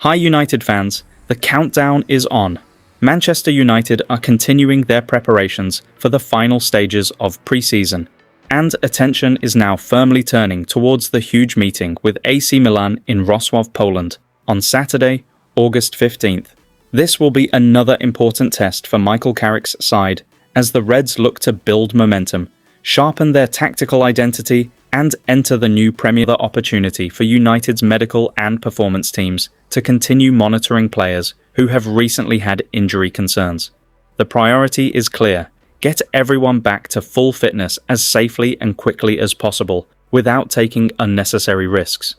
Hi United fans, the countdown is on. Manchester United are continuing their preparations for the final stages of pre-season, and attention is now firmly turning towards the huge meeting with AC Milan in Wrocław, Poland, on Saturday, August 15th. This will be another important test for Michael Carrick's side as the Reds look to build momentum, sharpen their tactical identity, and enter the new Premier League opportunity for United's medical and performance teams to continue monitoring players who have recently had injury concerns. The priority is clear: get everyone back to full fitness as safely and quickly as possible without taking unnecessary risks.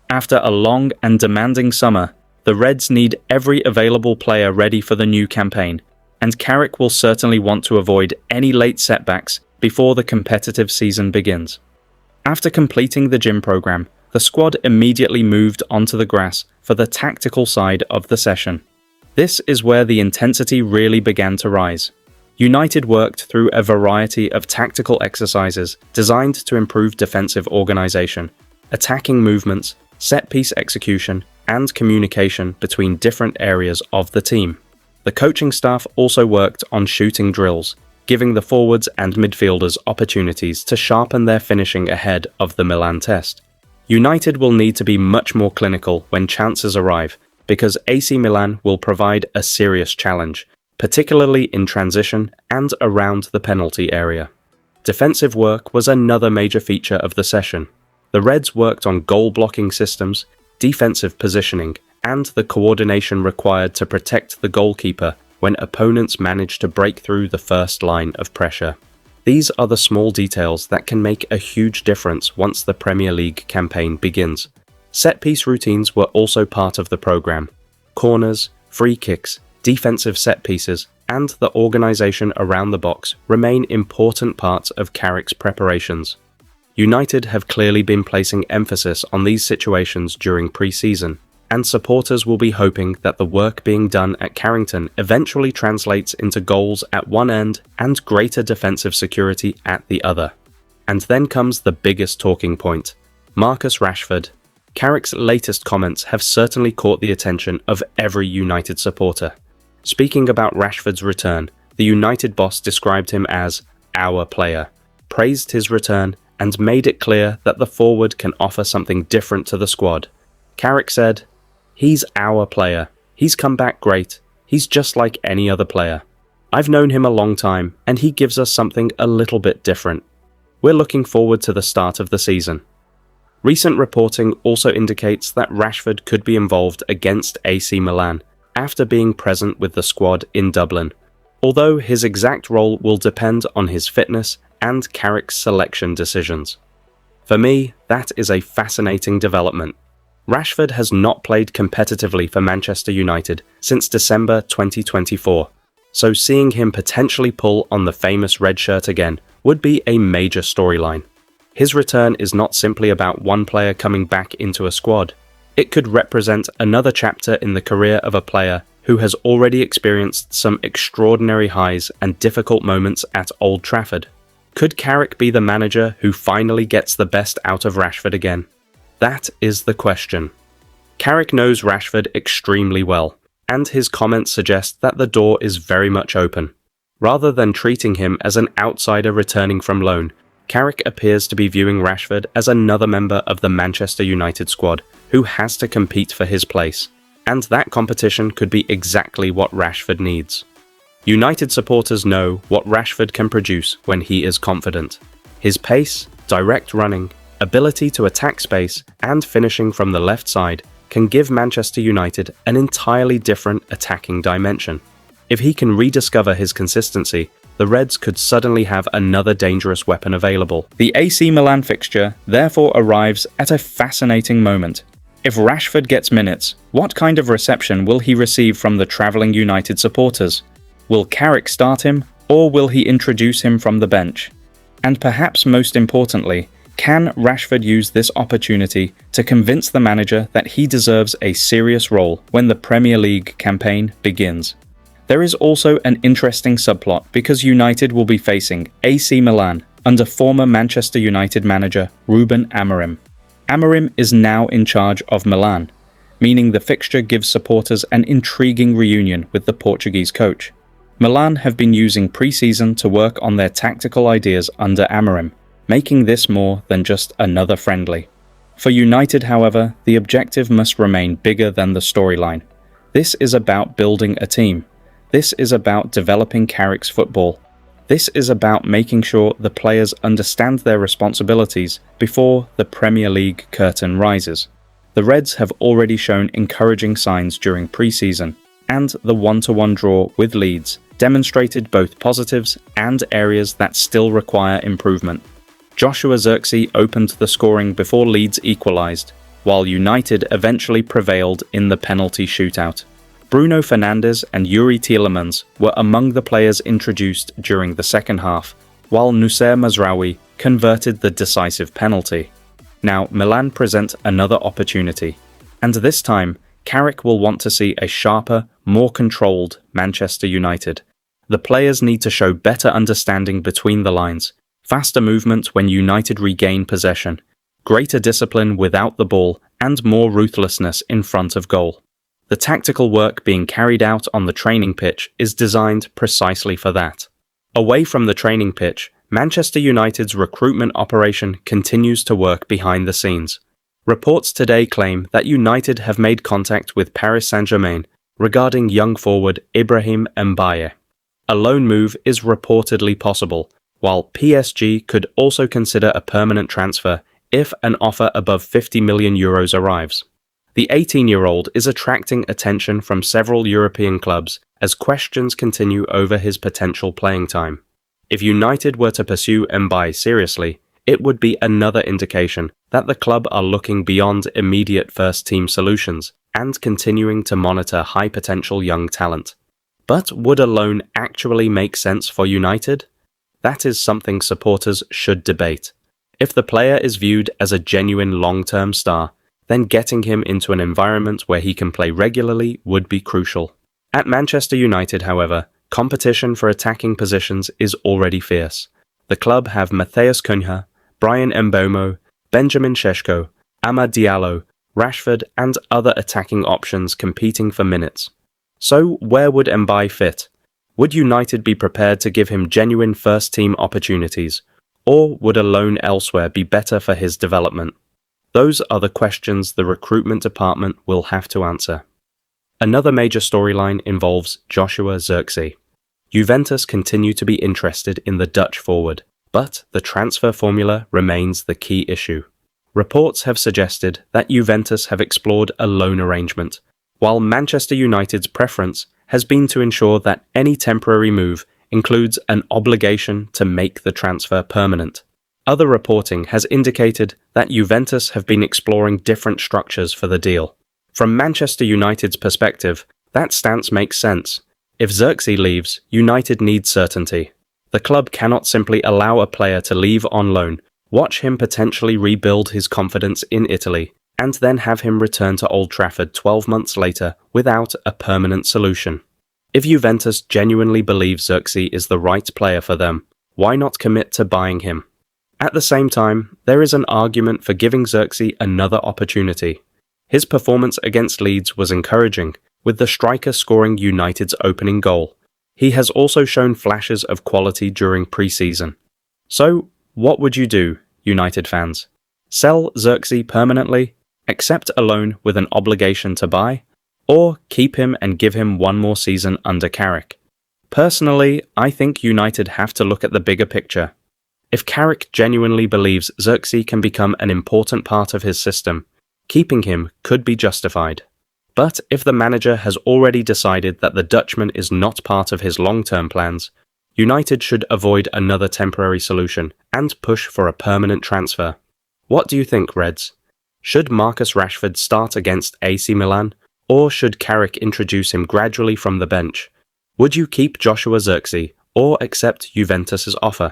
After a long and demanding summer, the Reds need every available player ready for the new campaign, and Carrick will certainly want to avoid any late setbacks before the competitive season begins. After completing the gym program, the squad immediately moved onto the grass for the tactical side of the session. This is where the intensity really began to rise. United worked through a variety of tactical exercises designed to improve defensive organisation, attacking movements, set-piece execution, and communication between different areas of the team. The coaching staff also worked on shooting drills, giving the forwards and midfielders opportunities to sharpen their finishing ahead of the Milan test. United will need to be much more clinical when chances arrive, because AC Milan will provide a serious challenge, particularly in transition and around the penalty area. Defensive work was another major feature of the session. The Reds worked on goal-blocking systems, defensive positioning, and the coordination required to protect the goalkeeper when opponents manage to break through the first line of pressure. These are the small details that can make a huge difference once the Premier League campaign begins. Set-piece routines were also part of the program. Corners, free kicks, defensive set pieces, and the organisation around the box remain important parts of Carrick's preparations. United have clearly been placing emphasis on these situations during pre-season, and supporters will be hoping that the work being done at Carrington eventually translates into goals at one end and greater defensive security at the other. And then comes the biggest talking point: Marcus Rashford. Carrick's latest comments have certainly caught the attention of every United supporter. Speaking about Rashford's return, the United boss described him as "our player," praised his return, and made it clear that the forward can offer something different to the squad. Carrick said, "He's our player. He's come back great. He's just like any other player. I've known him a long time, and he gives us something a little bit different. We're looking forward to the start of the season." Recent reporting also indicates that Rashford could be involved against AC Milan after being present with the squad in Dublin, although his exact role will depend on his fitness and Carrick's selection decisions. For me, that is a fascinating development. Rashford has not played competitively for Manchester United since December 2024, so seeing him potentially pull on the famous red shirt again would be a major storyline. His return is not simply about one player coming back into a squad. It could represent another chapter in the career of a player who has already experienced some extraordinary highs and difficult moments at Old Trafford. Could Carrick be the manager who finally gets the best out of Rashford again? That is the question. Carrick knows Rashford extremely well, and his comments suggest that the door is very much open. Rather than treating him as an outsider returning from loan, Carrick appears to be viewing Rashford as another member of the Manchester United squad who has to compete for his place, and that competition could be exactly what Rashford needs. United supporters know what Rashford can produce when he is confident. His pace, direct running, ability to attack space, and finishing from the left side can give Manchester United an entirely different attacking dimension. If he can rediscover his consistency, the Reds could suddenly have another dangerous weapon available. The AC Milan fixture therefore arrives at a fascinating moment. If Rashford gets minutes, what kind of reception will he receive from the travelling United supporters? Will Carrick start him, or will he introduce him from the bench? And perhaps most importantly, can Rashford use this opportunity to convince the manager that he deserves a serious role when the Premier League campaign begins? There is also an interesting subplot because United will be facing AC Milan under former Manchester United manager Ruben Amorim. Amorim is now in charge of Milan. meaning the fixture gives supporters an intriguing reunion with the Portuguese coach. Milan have been using pre-season to work on their tactical ideas under Amorim, making this more than just another friendly. For United, however, the objective must remain bigger than the storyline. This is about building a team. This is about developing Carrick's football. This is about making sure the players understand their responsibilities before the Premier League curtain rises. The Reds have already shown encouraging signs during pre-season, and the 1-1 draw with Leeds demonstrated both positives and areas that still require improvement. Joshua Zirkzee opened the scoring before Leeds equalised, while United eventually prevailed in the penalty shootout. Bruno Fernandes and Youri Tielemans were among the players introduced during the second half, while Noussair Mazraoui converted the decisive penalty. Now Milan present another opportunity, and this time Carrick will want to see a sharper, more controlled Manchester United. The players need to show better understanding between the lines, faster movement when United regain possession, greater discipline without the ball, and more ruthlessness in front of goal. The tactical work being carried out on the training pitch is designed precisely for that. Away from the training pitch, Manchester United's recruitment operation continues to work behind the scenes. Reports today claim that United have made contact with Paris Saint-Germain regarding young forward Ibrahim Mbaye. A loan move is reportedly possible, while PSG could also consider a permanent transfer if an offer above €50 million arrives. The 18-year-old is attracting attention from several European clubs as questions continue over his potential playing time. If United were to pursue Mbaye seriously, it would be another indication that the club are looking beyond immediate first-team solutions and continuing to monitor high-potential young talent. But would a loan actually make sense for United? That is something supporters should debate. If the player is viewed as a genuine long-term star, then getting him into an environment where he can play regularly would be crucial. At Manchester United, however, competition for attacking positions is already fierce. The club have Matheus Cunha, Bryan Mbeumo, Benjamin Šeško, Amad Diallo, Rashford and other attacking options competing for minutes. So where would Mbaye fit? Would United be prepared to give him genuine first-team opportunities, or would a loan elsewhere be better for his development? Those are the questions the recruitment department will have to answer. Another major storyline involves Joshua Zirkzee. Juventus continue to be interested in the Dutch forward, but the transfer formula remains the key issue. Reports have suggested that Juventus have explored a loan arrangement, while Manchester United's preference has been to ensure that any temporary move includes an obligation to make the transfer permanent. Other reporting has indicated that Juventus have been exploring different structures for the deal. From Manchester United's perspective, that stance makes sense. If Zirkzee leaves, United needs certainty. The club cannot simply allow a player to leave on loan, watch him potentially rebuild his confidence in Italy, and then have him return to Old Trafford 12 months later without a permanent solution. If Juventus genuinely believes Zirkzee is the right player for them, why not commit to buying him? At the same time, there is an argument for giving Zirkzee another opportunity. His performance against Leeds was encouraging, with the striker scoring United's opening goal. He has also shown flashes of quality during pre-season. So, what would you do, United fans? Sell Zirkzee permanently, accept a loan with an obligation to buy, or keep him and give him one more season under Carrick? Personally, I think United have to look at the bigger picture. If Carrick genuinely believes Zirkzee can become an important part of his system, keeping him could be justified. But if the manager has already decided that the Dutchman is not part of his long-term plans, United should avoid another temporary solution and push for a permanent transfer. What do you think, Reds? Should Marcus Rashford start against AC Milan, or should Carrick introduce him gradually from the bench? Would you keep Joshua Zirkzee or accept Juventus's offer?